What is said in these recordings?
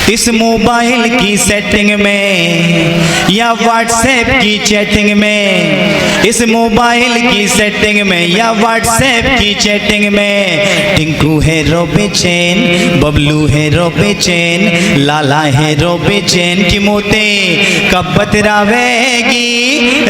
इस मोबाइल की सेटिंग में या व्हाट्सएप की चैटिंग में, इस मोबाइल की सेटिंग में या व्हाट्सएप की चैटिंग में, टिंकू है रो बेचैन, बबलू है रो बेचैन, लाला है रो बेचैन की मोते कब बतरावेगी,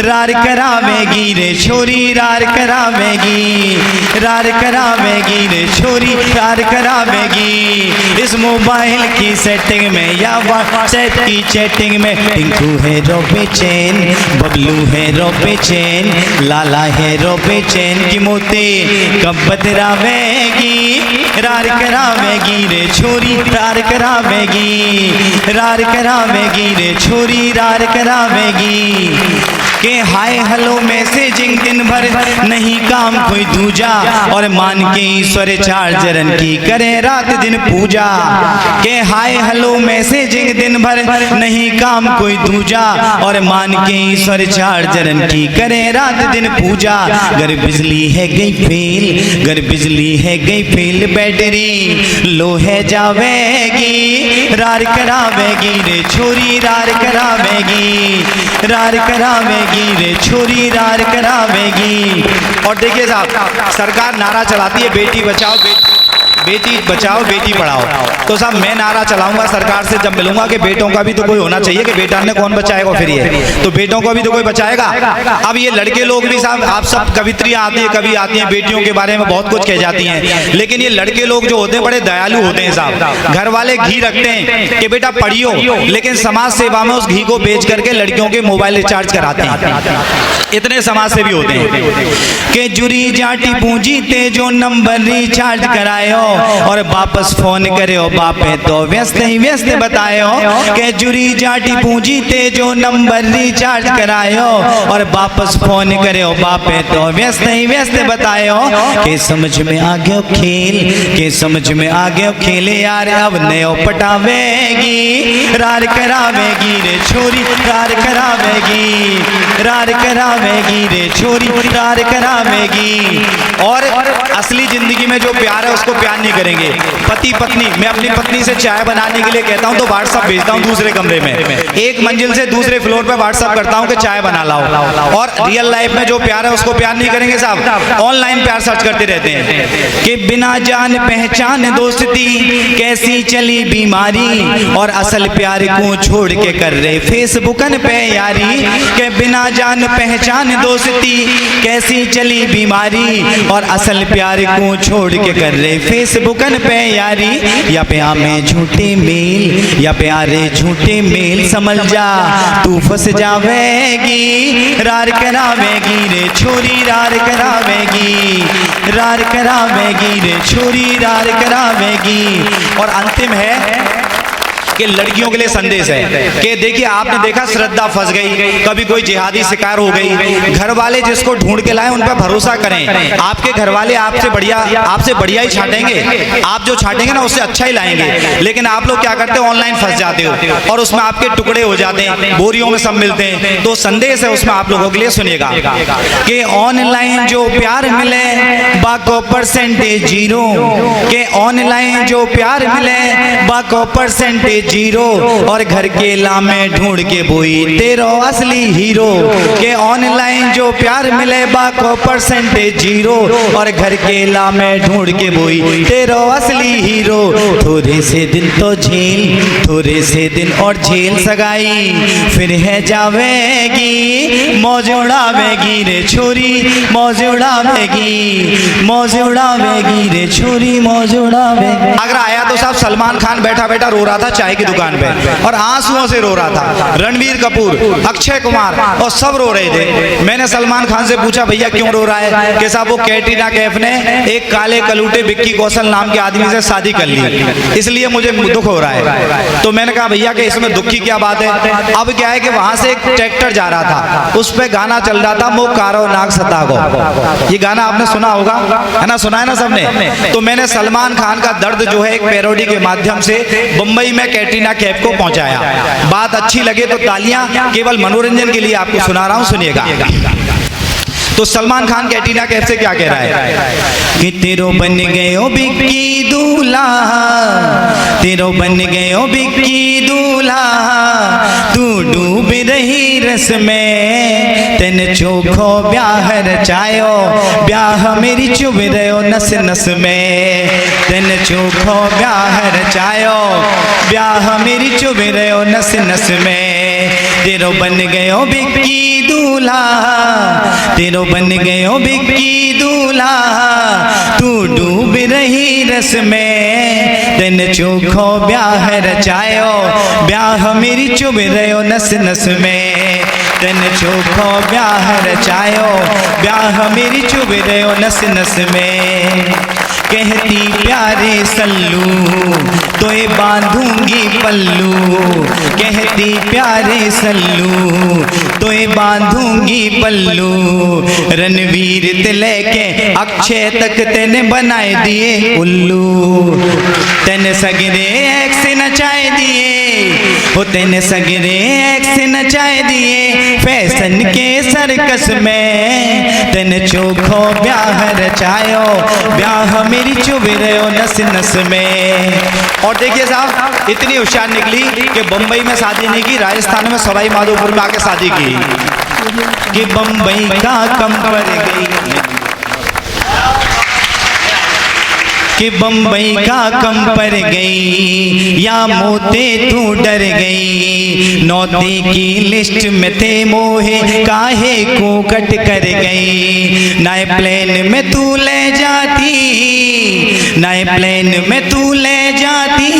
रार करावेगी रे छोरी, रार करावेगी, रार करावेगी रे छोरी, रार करावेगी। इस मोबाइल की सेटिंग में या व्हाट्सएप की चैटिंग में, टिंकू है रो बेचैन, बबलू है रो बेचैन, लाला है रो बेचैन की मोते कब बतरावेगी, रार करावेगी रे छोरी, रार करावेगी, रार करावेगी रे छोरी, रार करावेगी। के हाय हेलो मैसेजिंग दिन भर नहीं काम कोई दूजा, और मान के ईश्वर चार्जरन की करे रात दिन पूजा। के हाय हेलो मैसेजिंग दिन भर नहीं काम कोई दूजा, और मान के ईश्वर चार्जरन की करे रात दिन पूजा। अगर बिजली है गई फेल, अगर बिजली है गई फेल, बैटरी लो है जावेगी, रार करावेगी रे छोरी, रार करावेगी, रार करावेगी रे छोरी, रार करावेगी। और देखिए साहब, सरकार नारा चलाती है बेटी बचाओ बेटी बचाओ बेटी पढ़ाओ, तो साहब मैं नारा चलाऊंगा सरकार से जब मिलूंगा कि बेटों का भी तो कोई होना चाहिए, कि बेटा ने कौन बचाएगा फिर ये, तो बेटों को भी तो कोई बचाएगा। अब ये लड़के लोग भी साहब, आप सब कवित्रियां आती है, कभी आती हैं बेटियों के बारे में बहुत कुछ कह जाती हैं, लेकिन ये लड़के लोग जो होते हैं बड़े दयालु होते हैं साहब। घर वाले घी रखते हैं कि बेटा पढ़ियो, लेकिन समाज सेवा में उस घी को बेच करके लड़कियों के मोबाइल रिचार्ज कराते हैं। इतने समाज सेवी होते हैं कि जुरी जाटी पूंजी ते जो नंबर रिचार्ज करायो और वापस फोन करे बापे तो व्यस्त ही व्यस्त बतायो, के जुरी जाटी पूंजी ते जो नंबर रिचार्ज करायो और वापस फोन करे बापे तो व्यस्त ही व्यस्त बतायो। के समझ में आ गयो खेल, के समझ में आ गयो खेल यार, अब नयो पटावेगी, रार करावेगी रे छोरी, रार करावेगी, रार करावेगी रे छोरी, रार करावेगी। और असली जिंदगी में जो प्यार है उसको प्यार नहीं करेंगे। पति पत्नी, मैं अपनी पत्नी से चाय बनाने के लिए कहता हूं तो व्हाट्सएप भेजता हूं दूसरे कमरे में, एक मंजिल से दूसरे फ्लोर पे व्हाट्सएप करता हूं कि चाय बना लाओ। और रियल लाइफ में जो प्यार है उसको प्यार नहीं करेंगे साहब, ऑनलाइन प्यार सर्च करते रहते हैं कि बिना जान पहचान दोस्ती कैसी चली बीमारी, और असल प्यार को छोड़ के कर रहे फेसबुकन पे यारी, के बिना जान पहचान दोस्ती कैसी चली बीमारी, और असल प्यार को छोड़ के कर रहे फेसबुकन पे यारी। या प्यार में झूठे मेल, या प्यारे झूठे मेल, समझ जा तू फंस जावेगी, रार करावेगी रे छोरी, रार करावेगी, रार करावेगी रे छोरी, रार करावेगी। और अंतिम है कि लड़कियों के लिए संदेश है कि देखिए, आपने देखा श्रद्धा फंस गई, कभी कोई जिहादी शिकार हो गई, घर वाले जिसको ढूंढ के लाए उन पर भरोसा करें। आपके घर वाले आपसे बढ़िया ही छाटेंगे, आप जो छाटेंगे ना उससे अच्छा ही लाएंगे, लेकिन आप लोग क्या करते हो, ऑनलाइन फंस जाते हो और उसमें आपके टुकड़े हो जाते हैं, बोरियों में सब मिलते हैं। तो संदेश है उसमें आप लोगों के लिए, सुनिएगा कि ऑनलाइन जो प्यार मिले बाको परसेंटेज जीरो, के ऑनलाइन जो प्यार मिले बाको परसेंटेज जीरो, और घर के लामे ढूंढ के बोई तेरो असली हीरो, के ऑनलाइन जो प्यार मिले बाको परसेंटेज जीरो, और घर के लामे ढूंढ के बोई तेरो असली हीरो। थोड़े से दिन तो झेल, थोड़े से दिन और झेल सगाई, फिर है जावेगी, मौज उड़ावेगी रे छोरी, मौज उड़ावेगी, मौज उड़ावेगी रे छोरी, मौज उड़ावेगी। आगरा आया तो साहब सलमान खान बैठा बैठा रो रहा था चाय की दुकान पे, और आंसुओं से रो रहा था। रणबीर कपूर, अक्षय कुमार और सब रो रहे थे। मैंने सलमान खान से पूछा भैया क्यों रो रहा है, कि साहब वो कैटरीना कैफ ने एक काले कलूटे विक्की कौशल नाम के आदमी से शादी कर ली, इसलिए मुझे दुख हो रहा है। तो मैंने कहा भैया कि इसमें दुख की क्या बात है। अब क्या है कि वहां से एक ट्रैक्टर जा रहा था, उस पे गाना चल रहा था, मो कारो नाग सतागो, ये गाना आपने सुना होगा, है ना, सुना है ना सबने। तो मैंने सलमान खान का दर्द जो है एक पैरोडी के माध्यम से मुंबई में कैटरीना कैफ को पहुंचाया। बात अच्छी लगे तो तालियां, केवल मनोरंजन के लिए आपको सुना रहा हूं, सुनिएगा। तो सलमान खान कैटरीना कैफ से क्या कह रहा है कि तेरो बन गयो बिक्की दूल्हा, तेरो बन गयो बिक्की दूल्हा, तू डूब रही रस में, तेन चोखो ब्याह रचायो, ब्याह मेरी चुभ रहो नस नस में, तेन चोखो ब्याह रचायो, ब्याह मेरी चुभ रहो नस नस में, तेरो बन गयो बिक्की दूल्हा, तेरो बन गयो बिक्की दूल्हा, तू डूब रही रस में, तेन चोखो ब्याह रचायो, ब्याह मेरी चुभ रहो नस नस में, तेन चोखो ब्याह रचायो, ब्याह मेरी चुभ रहो नस नस में। कहती प्यारे सल्लू तोए बांधूंगी पल्लू, कहती प्यारे सल्लू तोए बांधूंगी पल्लू, रणवीर ते लेके अक्षय तक तेने बनाए दिए उल्लू, तेने सगरे एक्स नचाए दिए, वो तेने सगरे एक्स नचाए दिए, फैशन के सर्कस में, तेने चोखो ब्याह रचायो, ब्याह मेरी चुभ रहो नस नस में। और देखिए साहब इतनी होशियार निकली कि बम्बई में शादी नहीं की, राजस्थान में सवाई माधोपुर में आके शादी की, कि बम्बई का कम पड़ गई, कि बम्बई का कम पर गई, या मोते तू डर गई, नौते की लिस्ट में थे मोहे, काहे को कट कर गई, नए प्लेन में तू ले जाती, नए प्लेन में तू ले जाती,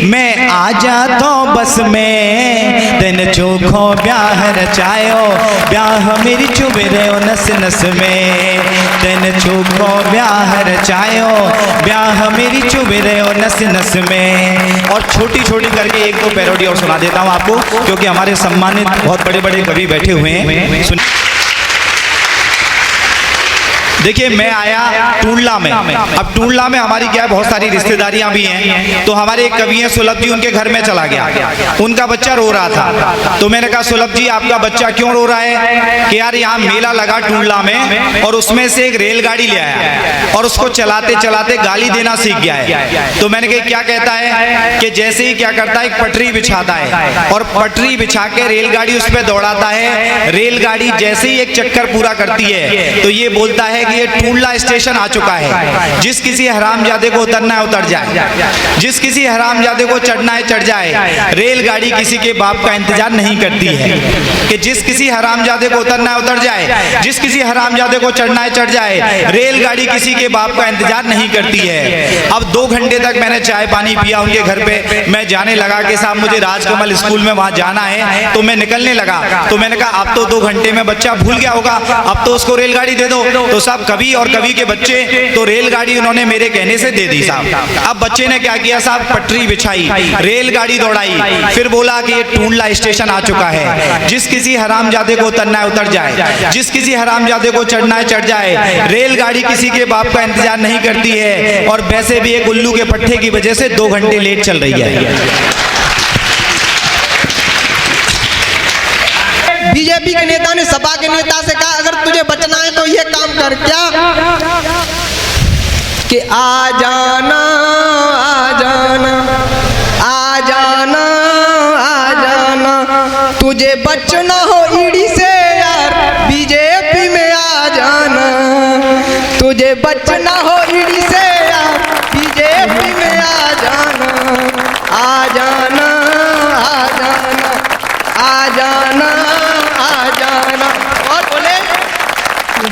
मैं आ जाता बस में, तेन चोखो ब्याह रचायो, ब्याह मेरी चुभ रहो नस नस में, तेन चोखो ब्याह रचायो, ब्याह मेरी चुभ रहो नस नस में। और छोटी छोटी करके एक दो पैरोडी और सुना देता हूँ आपको, क्योंकि हमारे सम्मानित बहुत बड़े बड़े कवि बैठे हुए हैं। देखिए मैं आया टूंडला में, अब टूंडला में हमारी क्या है बहुत सारी रिश्तेदारियां भी हैं, तो हमारे एक कवि हैं सुलभ जी, उनके घर में चला गया, उनका बच्चा रो रहा था, तो मैंने कहा सुलभ जी आपका बच्चा क्यों रो रहा है, कि यार यहाँ मेला लगा टूंडला में और उसमें से एक रेलगाड़ी ले आया और उसको चलाते चलाते गाली देना सीख गया है। तो मैंने कहा क्या कहता है, कि जैसे ही क्या करता है एक पटरी बिछाता है और पटरी बिछा के रेलगाड़ी उस पर दौड़ाता है, रेलगाड़ी जैसे ही एक चक्कर पूरा करती है तो ये बोलता है ये टूंडला स्टेशन आ चुका है, जिस किसी हरामजादे को उतरना है उतर जाए, जिस किसी हरामजादे को चढ़ना है चढ़ जाए, रेलगाड़ी किसी के बाप का इंतजार नहीं करती है, कि जिस किसी हरामजादे को उतरना है उतर जाए, जिस किसी हरामजादे को चढ़ना है चढ़ जाए, रेलगाड़ी किसी के बाप का इंतजार नहीं करती है। अब 2 घंटे तक मैंने चाय पानी पिया उनके घर पे, मैं जाने लगा कि साहब मुझे राजकमल स्कूल में वहां जाना है, तो मैं निकलने लगा, तो मैंने कहा अब तो 2 घंटे में बच्चा भूल गया होगा, अब तो उसको रेलगाड़ी दे दो, तो साहब कवि और कवि के बच्चे तो रेलगाड़ी उन्होंने मेरे कहने से दे दी साहब। अब बच्चे ने क्या किया साहब, पटरी बिछाई, रेलगाड़ी दौड़ाई, फिर बोला कि ये टूंडला स्टेशन आ चुका है, जिस किसी हरामजादे को उतरना है उतर जाए, जिस किसी हरामजादे को चढ़ना है चढ़ जाए, रेलगाड़ी किसी के बाप का इंतजार नहीं करती है, और वैसे भी एक उल्लू के पट्टे की वजह से 2 घंटे लेट चल रही है। बीजेपी के नेता ने सपा के नेता से कहा अगर तुझे बचना है तो ये काम कर, क्या कि आ जाना आ जाना आ जाना आ जाना, तुझे बचना हो ईडी से यार बीजेपी में आ जाना, तुझे बचना हो ईडी से यार बीजेपी में आ जाना, आ जाना आ जाना आ जाना आ जाना। और बोले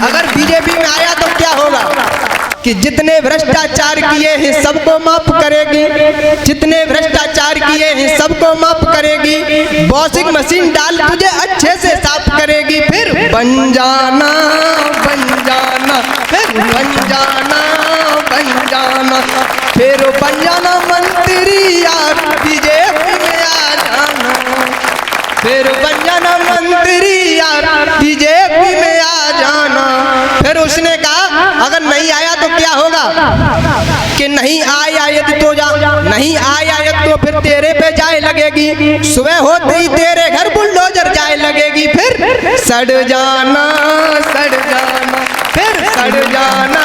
अगर बीजेपी में आया तो क्या होगा, कि जितने भ्रष्टाचार किए हैं सबको माफ करेगी, जितने भ्रष्टाचार किए हैं सबको माफ करेगी, वॉशिंग मशीन डाल तुझे अच्छे से साफ करेगी, फिर बन जाना बन जाना, फिर बन जाना बन जाना, फिर बन जाना मंत्री यार बीजेपी में आ जाना, फिर बन जाना मंत्री यार बीजेपी में आ जाना। फिर उसने कहा अगर नहीं आया तो क्या होगा, कि नहीं आए आयत तो जा, नहीं आए आयत तो फिर तेरे पे जाए लगेगी, सुबह होते ही तेरे घर बुलडोजर जाए लगेगी, फिर सड़ जाना फिर सड़ जाना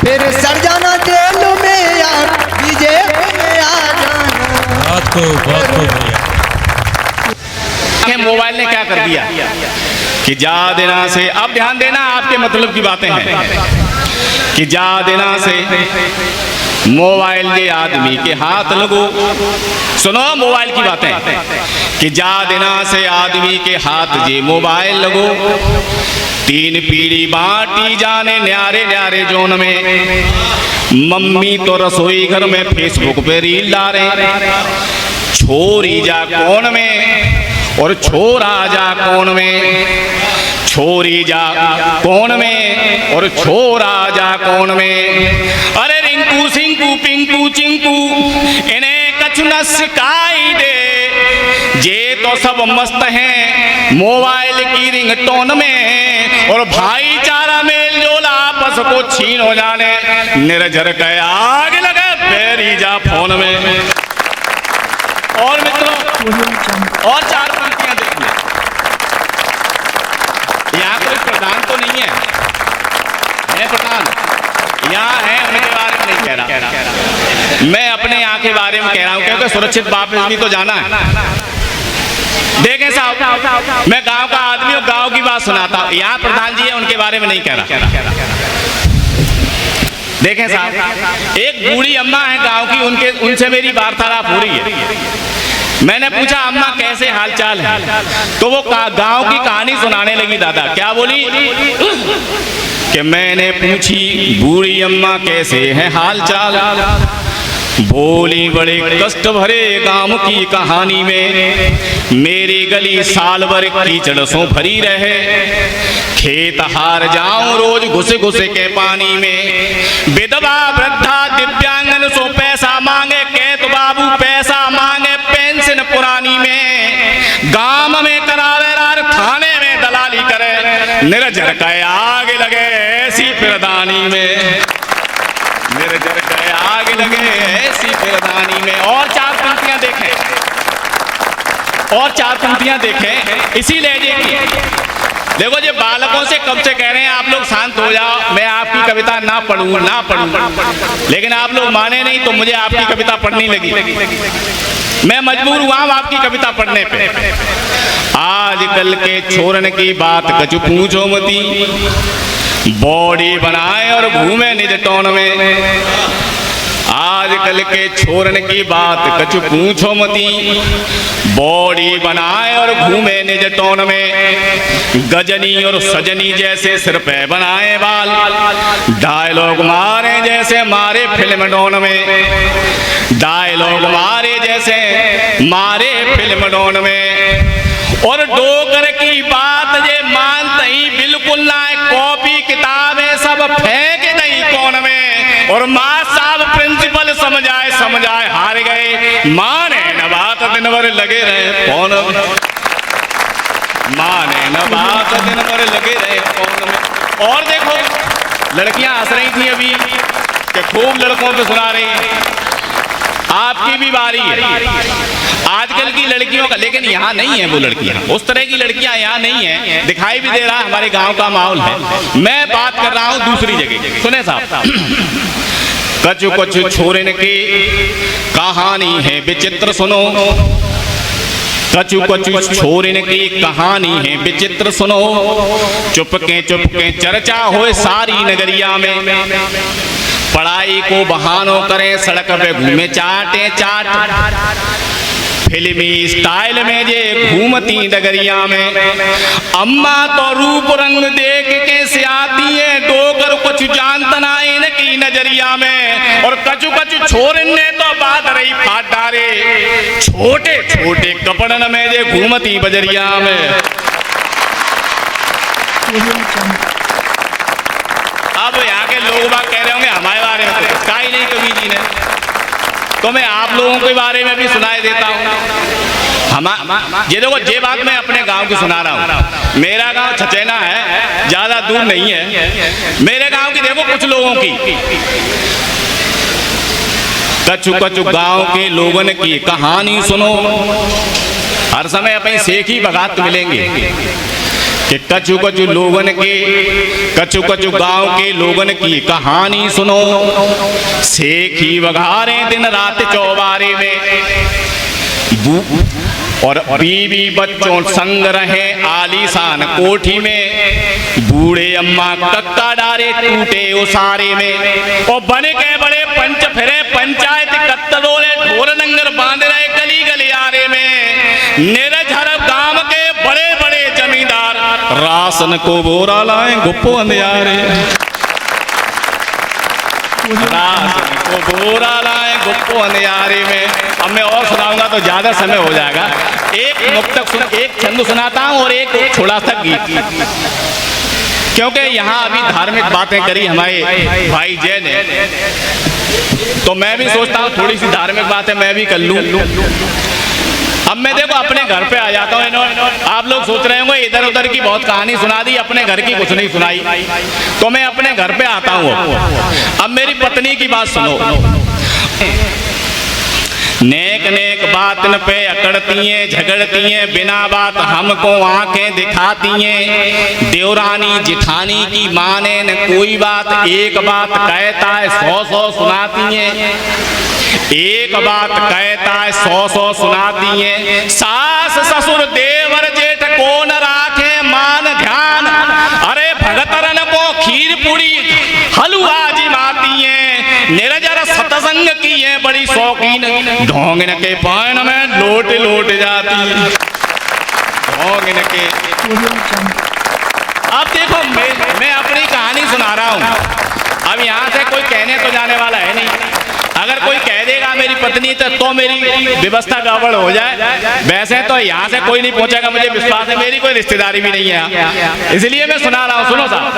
फिर सड़ जाना जेल में यार, बीजेपी में आ जाना। बहुत खूब भैया। मोबाइल ने क्या कर दिया कि जा देना से, अब ध्यान देना आपके मतलब की बातें हैं, कि जा देना से मोबाइल के आदमी के हाथ लगो, सुनो मोबाइल की बातें, कि जा देना से आदमी के हाथ जे मोबाइल लगो, 3 पीढ़ी बांटी जाने न्यारे न्यारे जोन में, मम्मी तो रसोई घर में फेसबुक पे रील डाले, छोरी जा कौन में और छोरा जा कौन में, छोरी जा कौन में और छोरा जा कौन में, अरे रिंकू सिंकू पिंकू चिंकू इन्हें कछु न सिखाई दे, जे तो सब मस्त हैं मोबाइल की रिंगटोन में, और भाईचारा मेल जोल आपस को छीन हो जाने, निर्झर के आग लगे पैरी जा फोन में। और मित्रों और 4 पंक्तियां देख लें, यहाँ कोई प्रधान तो नहीं है प्रधान यहाँ है, उनके बारे में नहीं कह रहा, मैं अपने यहाँ के बारे में कह रहा हूँ, क्योंकि सुरक्षित वापस भी तो जाना है। देखें साहब, मैं गांव का आदमी और गांव की बात सुनाता हूँ, यहाँ प्रधान जी है उनके बारे में नहीं कह रहा। देखें साहब, एक बूढ़ी अम्मा है गांव की, उनसे मेरी वार्तालाप हो रही है। मैंने पूछा अम्मा कैसे हालचाल है, तो वो गांव की कहानी सुनाने लगी। दादा क्या बोली कि मैंने पूछी बूढ़ी अम्मा कैसे है हालचाल, बोली बड़े कष्ट भरे गांव की कहानी में, मेरी गली साल भर कीचड़ सो भरी रहे, खेत हार जाऊं रोज घुस घुस के पानी में, विधवा वृद्धा दिव्यांगन सो पैसा मांगे, कहत बाबू पैसा मांगे पेंशन पुरानी में, गांव में करावे रार थाने में दलाली करे, निर्जर का आग लगे ऐसी प्रधानी में, निर्जर का आग लगे ऐसी प्रधानी में। और 4 पंक्तियां देखें, और 4 पंक्तियां देखें इसी लहजे की। देखो जी बालकों से कब से कह रहे हैं आप लोग शांत हो जाओ, मैं आपकी कविता ना पढ़ूं, लेकिन आप लोग माने नहीं तो मुझे आपकी कविता पढ़नी लगी, मैं मजबूर हुआ हूं आपकी कविता पढ़ने पे। आजकल के छोरन की बात कछु पूछो मती, बॉडी बनाए और घूमे निज टोन में, आजकल के छोरन की बात कछु पूछो मती, बॉडी बनाए और घूमे निज टोन में, गजनी और सजनी जैसे सिर पे बनाए बाल, डायलॉग मारे जैसे मारे फिल्म डोन में, डायलॉग मारे जैसे मारे फिल्म डोन में, और डोकर की बात जे मानते ही बिल्कुल ना, कॉपी किताबें सब फेंक दई कौन में, और माँ साहब प्रिंसिपल समझाए हार गए, माने न बात दिन भर लगे रहे कौन में, माने न बात दिन भर लगे रहे कौन में। और देखो लड़कियां हंस रही थी अभी कि खूब लड़कों पे सुना रही है, आपकी भी बारी है। आजकल की लड़कियों का, लेकिन यहाँ नहीं है वो लड़कियां, उस तरह की लड़कियां यहाँ नहीं है, दिखाई भी दे रहा हमारे गांव का माहौल है। मैं बात कर रहा हूँ दूसरी जगह, सुने साहब, कछु कछु छोरन की कहानी है विचित्र सुनो, कछु कछु छोरन की कहानी है विचित्र सुनो, चुपके चर्चा होए सारी नगरिया में, पढ़ाई को बहानों करें सड़क पे घूमे चाटे चाट, फिल्मी स्टाइल में जे घूमती डगरिया में, अम्मा तो रूप रंग देख के से आती है, डोकर कुछ जानता ना इनकी नजरिया में, और कछु कछु छोरन ने तो बात रही फाट डारे, छोटे छोटे कपड़न में जे घूमती बजरिया में। अब यहाँ के लोग बात कह रहे होंगे हमारे बारे में तो इसका ही नहीं कवि जी ने, तो मैं आप लोगों के बारे में भी सुनाई देता हूँ। ये देखो ये बात मैं अपने गांव की सुना रहा हूँ। मेरा गांव छचैना है, ज्यादा दूर नहीं है। मेरे गांव की देखो कुछ लोगों की, कछु कछु गांव के लोगों की कहानी सुनो। हर समय अपनी सेख ही बगात मिलेंगे कि कछु कछु लोगों के, कछु कछु गांव के लोगों की कहानी सुनो। सेख ही बघारे दिन रात चौबारे में, और बीवी बच्चों संग रहे आलीशान कोठी में। बूढ़े अम्मा कक्का डारे टूटे उसारे में, और बने के बड़े पंच फिरे पंचायत कत्तरोले ढोर नंगर बांध रहे गली गलियारे में। निरझर गांव के बड़े बड़े जमींदार राशन को बोरा लाए गुप्पो अंधियारे, राशन को बोरा लाए गुप्पो अंधियारे में। अब मैं और सुनाऊंगा तो ज्यादा समय हो जाएगा। एक मुक्तक एक छंद सुनाता हूँ और एक छोड़ा सा गीत, क्योंकि यहाँ अभी धार्मिक बातें करी हमारे भाई जय ने, तो मैं भी सोचता हूँ थोड़ी सी धार्मिक बातें मैं भी कर लूँ। अब मैं देखो अपने घर पे आ जाता हूँ। आप लोग सोच रहे होंगे इधर उधर की बहुत कहानी सुना दी, अपने घर की कुछ नहीं सुनाई। तो मैं अपने घर पे आता हूँ। अब मेरी पत्नी की बात सुनो। नेक नेक बातन पे अकड़ती हैं, झगड़ती हैं, बिना बात हमको आंखें दिखाती हैं। देवरानी जिठानी की माने न कोई बात, एक बात कहता है 100 सुनाती हैं। एक बात कहता है 100 सुनाती हैं। सास ससुर देवर जेठ को न राखे मान ध्यान, अरे भगतरन को खीर पूरी हलवा जिमाती हैं। निरजर सतसंग की है बड़ी शौकीन, ढोंगन के पान में लोट लोट जाती। ढोंगन के, अब देखो मैं अपनी कहानी सुना रहा हूँ। अब यहाँ से कोई कहने तो जाने वाला है नहीं। अगर कोई कह देगा मेरी पत्नी तो मेरी व्यवस्था गड़बड़ हो जाए। वैसे तो यहाँ से कोई नहीं पहुंचेगा, मुझे विश्वास है। मेरी कोई रिश्तेदारी भी नहीं है, इसलिए मैं सुना रहा हूँ। सुनो साहब,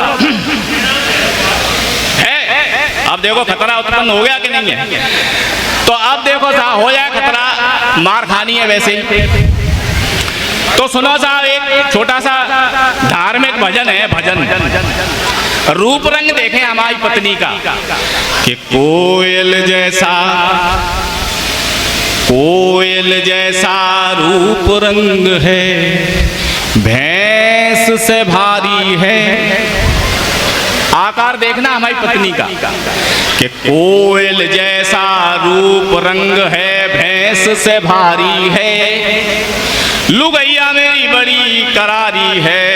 अब देखो खतरा उत्पन्न हो गया कि नहीं है। तो अब देखो साहब, हो जाए खतरा, मार खानी है वैसे ही। तो सुनो साहब, एक छोटा सा धार्मिक भजन है। भजन रूप रंग देखें हमारी पत्नी का कि कोयल जैसा रूप रंग है, भैंस से भारी है। आकार देखना हमारी पत्नी का कि कोयल जैसा रूप रंग है, भैंस से भारी है। लुगैया मेरी बड़ी करारी है,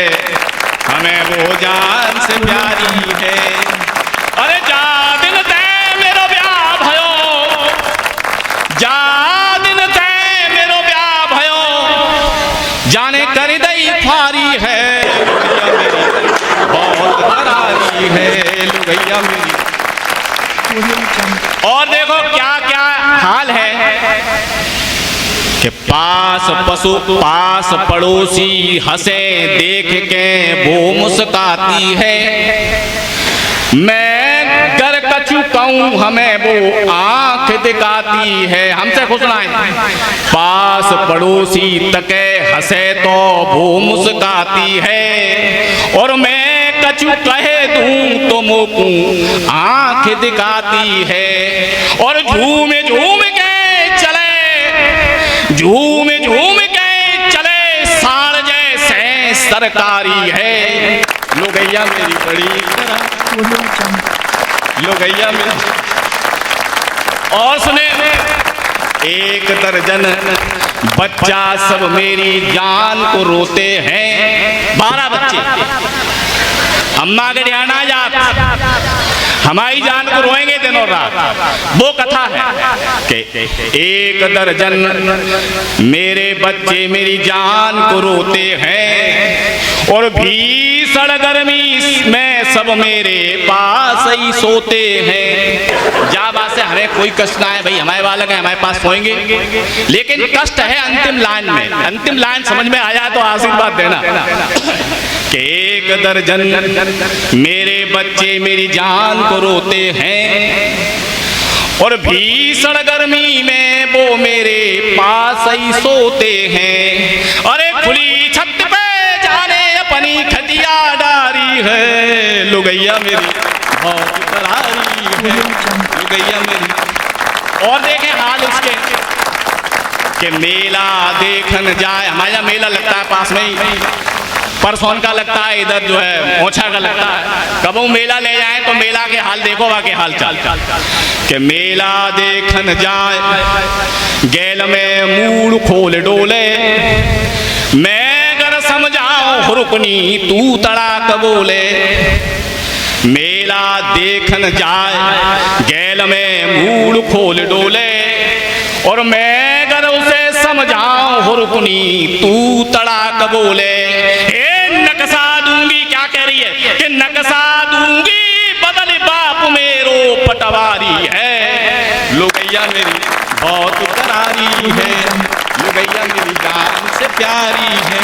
हमें वो जान से प्यारी है। अरे जा दिन तय मेरो ब्याह भयो, जा दिन तय मेरो ब्याह भयो, जाने कर दई फारी है। बहुत करारी है लुगैया मेरी। और देखो क्या क्या हाल है कि पास पड़ोसी हंसे देख के वो मुस्काती है। मैं कर कछु कहूँ हमें वो आंख दिखाती है। हमसे खुश ना है। पास पड़ोसी तके हंसे तो वो मुस्काती है, और मैं कछु कहे दूं तो मोकू आंख दिखाती है। और झूम झूम के चले, झूम झूम के चले, साड़ जैसे सरकारी है। लुगैया मेरी बड़ी, लुगैया मेरी। और सुने, एक दर्जन बच्चा सब मेरी जान को रोते हैं। 12 बच्चे अम्मा के ध्यान आ जा, हमारी जान को रोएंगे दिन और रात। वो कथा है कि एक दर्जन मेरे बच्चे मेरी जान को रोते हैं, और भीषण गर्मी में सब मेरे पास ही सोते हैं। जा बात से हमें कोई कष्ट ना है भाई, हमारे बालक हैं, हमारे पास सोएंगे। लेकिन कष्ट है अंतिम लाइन में। अंतिम लाइन समझ में आया तो आशीर्वाद देना कि एक दर्जन मेरे बच्चे मेरी जान को रोते हैं, और भीषण गर्मी में वो मेरे पास ही सोते हैं। अरे खुली छत पे जाने खटिया डारी है, लुगैया मेरी बहुत करारी है, लुगैया मेरी। और देखें हाल उसके कि मेला देखन जाए, हमारे यहाँ मेला लगता है पास में ही, परसों का लगता है, इधर जो है मोछा का लगता है। कब वो मेला ले जाए तो मेला के हाल देखो, वहाँ के हाल चाल कि मेला देखन जाए गैल में मूड खोल डोले, मैं गर समझाऊं रुकनी तू तड़ाक बोले। मेला देखन जाए गैल में मूड खोल डोले, और मैं गर उसे समझाऊं रुकनी तू तड़ाक बोले। नकसा दूंगी, क्या कह रही है कि नकसा दूंगी बदल बाप मेरो पटवारी है, लुगैया मेरी बहुत करारी है, लुगैया मेरी जान से प्यारी है।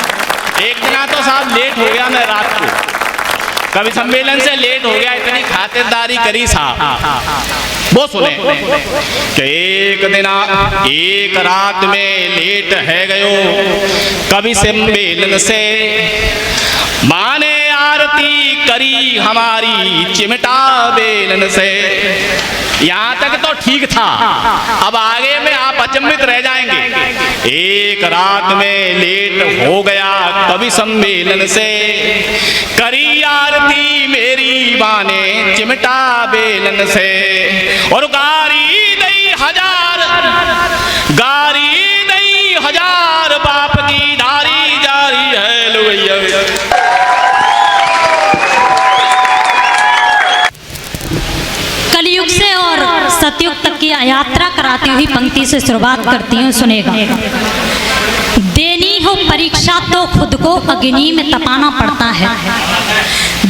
एक दिन तो साहब लेट हो गया मैं रात को, कवि सम्मेलन से लेट हो गया, इतनी खातिरदारी करी साहब। वो सुने कि एक दिन एक रात में लेट है गयो कवि सम्मेलन से, माने आरती करी हमारी चिमटा बेलन से। यहाँ तक तो ठीक था, अब आगे में आप अचंभित रह जाएंगे। एक रात में लेट हो गया कवि सम्मेलन से, करी आरती मेरी बाने चिमटा बेलन से, और गारी दई हजार बाप की धारी जारी है, लुगैया। कलयुग से और सतयुग तक की यात्रा कराती हुई पंक्ति से शुरुआत करती हूँ, सुनेगा। देनी हो परीक्षा तो खुद को अग्नि में तपाना पड़ता है,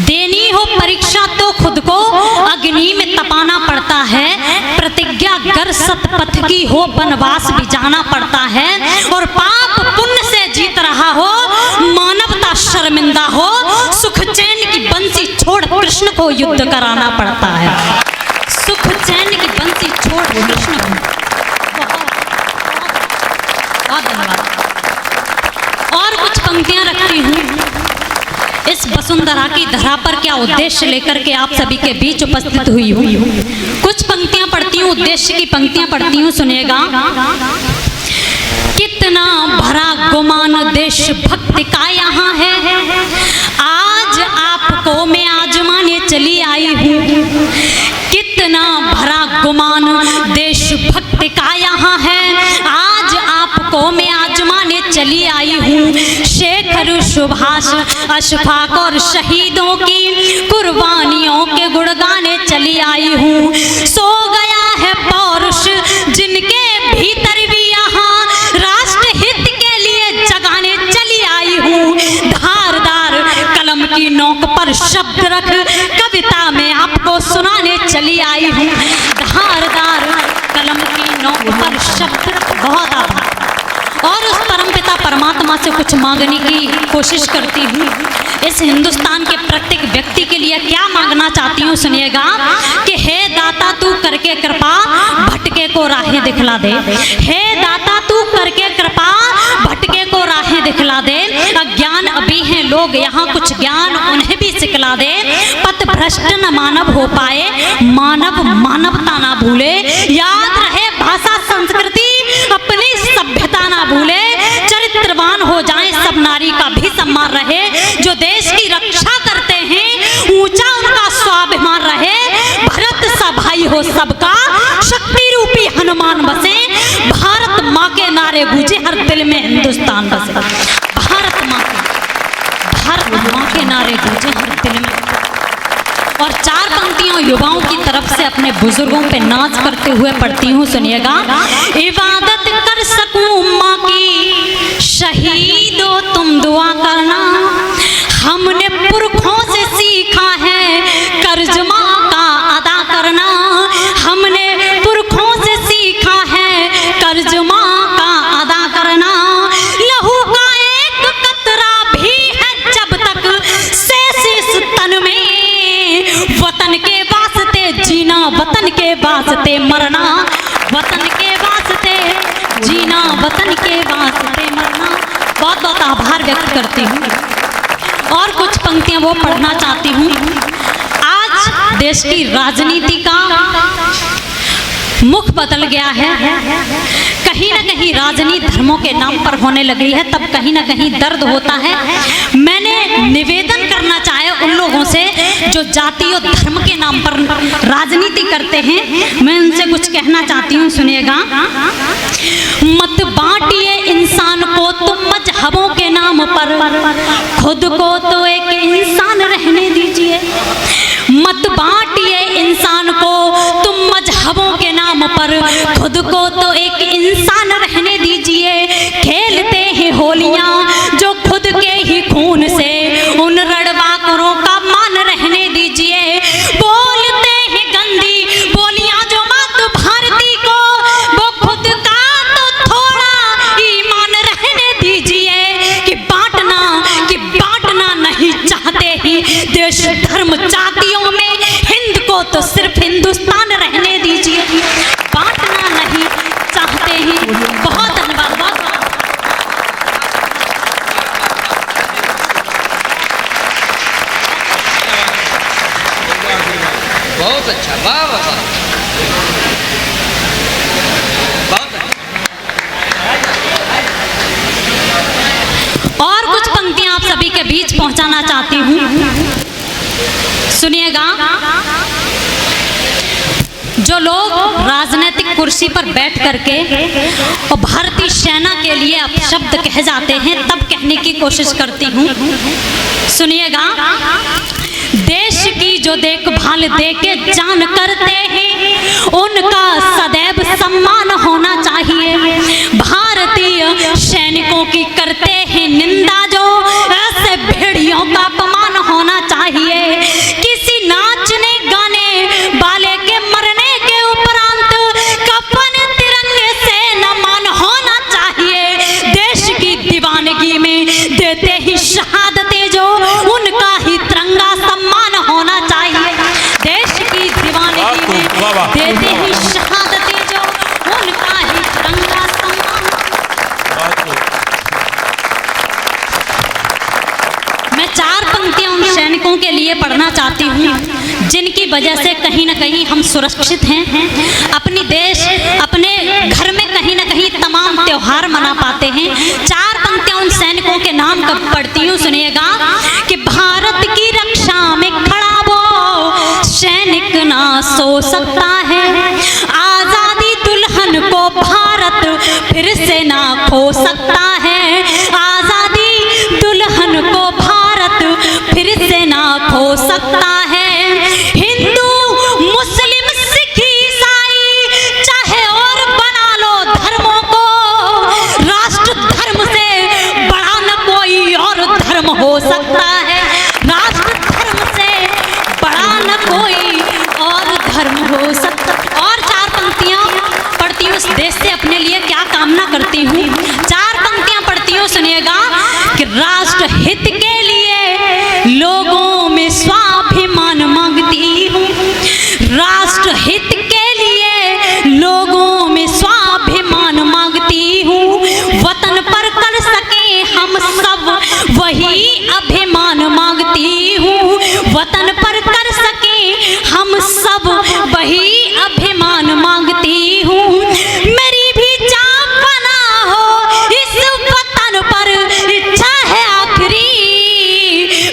देनी हो परीक्षा तो खुद को अग्नि में तपाना पड़ता है, प्रतिज्ञा गर सतपथ की हो वनवास भी जाना पड़ता है, और पाप पुण्य से जीत रहा हो मानवता शर्मिंदा हो, सुख चैन की बंसी छोड़ कृष्ण को युद्ध कराना पड़ता है, सुख चैन की बंसी छोड़ कृष्ण को। बहुत धन्यवाद। और कुछ पंक्तियां रखती हूँ इस वसुंधरा की धरा पर, क्या उद्देश्य लेकर के आप सभी के बीच उपस्थित हुई हूँ। कुछ पंक्तियां पढ़ती हूँ, उद्देश्य की पंक्तियां पढ़ती हूँ, सुनिएगा। कितना भरा गुमान देश भक्ति का यहाँ है, आज आपको मैं आजमाने चली आई हूँ। कितना भरा गुमान देश भक्ति का यहाँ है, आज आपको मैं आजमाने चली आई हूँ। शेखर सुभाष अशफाक और शहीदों की कुर्बानियों के गुण गाने चली आई हूँ। सो गया है पौरुष जिनके भीतर भी यहाँ, राष्ट्र हित के लिए जगाने चली आई हूँ। धारदार कलम की नोक पर शब्द रख कविता में आपको सुनाने चली आई हूँ। धारदार कलम की नोक पर शब्द। बहुत आभार। और उस परमपिता परमात्मा से कुछ मांगने की कोशिश करती हूँ। इस हिंदुस्तान के प्रत्येक व्यक्ति के लिए क्या मांगना चाहती हूँ, सुनिएगा। कि हे दाता तू करके कृपा भटके को राहें दिखला दे, हे दाता तू करके कृपा भटके को राहें दिखला दे। अज्ञान अभी हैं लोग यहाँ, कुछ ज्ञान उन्हें भी सिखला दे। पथ भ्रष्ट न मानव हो पाए, मानव मानवता ना भूले। याद रहे भाषा संस्कृति अपनी सभ्यता ना भूले। चरित्रवान हो जाए सब नारी का भी सम्मान रहे। जो देश की रक्षा करते हैं ऊंचा उनका स्वाभिमान रहे। भरत सा भाई हो सबका, शक्ति रूपी हनुमान बसे। भारत माँ के नारे गूंजे हर दिल में हिंदुस्तान बसे। भारत माँ के नारे गूंजे हर दिल में। और चार पंक्तियों युवाओं की तरफ से अपने बुजुर्गों पे नाच करते हुए पढ़ती हूँ, सुनिएगा। इबादत कर सकूं माँ की शहीदो तुम दुआ करना, हमने पुरखों से सीखा है कर्ज माँ का अदा करना। हमने पुरखों से सीखा है कर्ज माँ का अदा करना। लहू का एक कतरा भी है जब तक शेष इस तन में, वतन के वास्ते जीना वतन के वास्ते मरना। वतन के वास्ते जीना वतन के वास्ते मरना। बहुत बहुत आभार व्यक्त करती हूँ। और कुछ पंक्तियां वो पढ़ना चाहती हूँ। आज देश की राजनीति का मुख बदल गया है। कहीं ना कहीं राजनीति धर्मों के नाम पर होने लगी है, तब कहीं ना कहीं दर्द होता है। मैंने निवेदन करना चाहे उन लोगों से जो जाति और धर्म के नाम पर राजनीति करते हैं, मैं उनसे कुछ कहना चाहती हूँ, सुनिएगा। मत बांटिए इंसान को तुम मजहबों के नाम पर, खुद को तो एक इंसान रहने दीजिए। मत बांटिए इंसान को तुम मजहबों के नाम पर, खुद को तो एक इंसान रहने दीजिए। खेलते हैं होलियां जो खुद के ही खून से, उन रड़वाकरों का मान रहने दीजिए। बोलते हैं गंदी बोलियां जो मात भारती को, वो खुद का तो थोड़ा ईमान रहने दीजिए। कि बांटना नहीं चाहते ही देश धर्म जातियों में, हिंद को तो सिर्फ हिंदुस्तान रहने दीजिए। बांटना नहीं चाहते ही। बहुत धन्यवाद। बहुत अच्छा, वाह वाह वाह, बहुत अच्छा। और कुछ पंक्तियां आप सभी के बीच पहुंचाना चाहती हूँ, सुनिएगा। जो लोग राजनीतिक कुर्सी पर बैठ करके और भारतीय सेना के लिए अपशब्द कह जाते हैं, तब कहने की कोशिश करती हूँ, सुनिएगा। देश की जो देखभाल देके जान करते हैं, उनका सदैव सम्मान होना चाहिए। भारतीय सैनिकों की करते हैं निंदा जो, ऐसे भेड़ियों का अपमान होना चाहिए। किसी नाचने गाने वाले के मरने के उपरांत कफन तिरंगे से नमन होना चाहिए। देश की दीवानगी में देते ही शहादतें जो, उनका ही तिरंगा सम्मान होना चाहिए। देश की दीवानगी में देते ही शहादतें जो, उनका ही तिरंगा सम्मान। मैं 4 पंक्तियां उन सैनिकों के लिए पढ़ना चाहती हूँ, जिनकी वजह से कहीं ना कहीं हम सुरक्षित हैं। अपनी देश अपने घर में कहीं ना कहीं तमाम त्योहार मना पाते हैं। 4 पंक्तियां उन सैनिकों के नाम कब पढ़ती हूँ, सुनिएगा। कि भारत की रक्षा में खड़ा वो सैनिक ना सो सकता है, आजादी दुल्हन को भारत फिर से ना खो सकता है। आजादी दुल्हन को भारत फिर से ना खो सकता है। हिंदू मुस्लिम सिख ईसाई चाहे और बना लो धर्मों को, राष्ट्र धर्म से बड़ा न कोई और धर्म हो सकता है। राष्ट्र धर्म से बड़ा न कोई और धर्म हो सकता। और 4 पंक्तियां पढ़ती हूँ, इस देश से अपने लिए क्या कामना करती हूँ। 4 पंक्तियां पढ़ती हूँ, सुनिएगा। कि राष्ट्र हित के लिए लोगों में स्वाभिमान मांगती हूँ। राष्ट्र हित के लिए लोगों में स्वाभिमान मांगती हूँ। वतन पर कर सके हम सब वही अभिमान मांगती हूँ। वतन पर कर सके हम सब वही अभिमान मांगती हूँ। मेरी भी जान बना हो इस वतन पर, इच्छा है आखिरी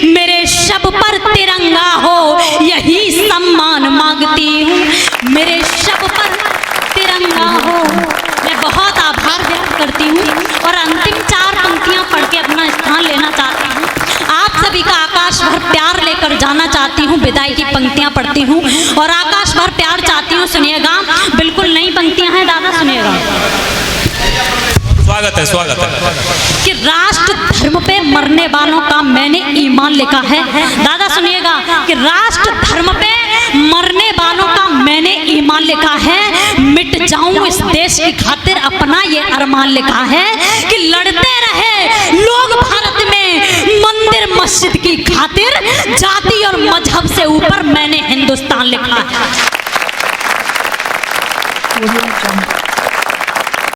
मेरे शब पर तिरंगा हो, यही सम्मान मांगती हूँ। मेरे शब पर तिरंगा हो। मैं बहुत आभार व्यक्त करती हूँ और अंतिम 4 पंक्तियाँ पढ़ के अपना स्थान लेना चाहती हूँ। आप सभी का आकाश भर प्यार लेकर जाना चाहती हूँ। विदाई की पंक्तियाँ पढ़ती हूँ और आकाश भर प्यार चाहती हूँ, सुनिएगा। बिल्कुल नई पंक्तियाँ हैं, दादा सुनिएगा। स्वागत है, स्वागत है। कि राष्ट्र धर्म पे मरने वालों का मैंने ईमान लिखा है। दादा सुनिएगा। कि राष्ट्र धर्म पे मरने वालों का मैंने ईमान लिखा है। मिट जाऊं इस देश की खातिर, अपना ये अरमान लिखा है। कि लड़ते रहे लोग भारत में मंदिर मस्जिद की खातिर, जाति और मजहब से ऊपर मैंने हिंदुस्तान लिखा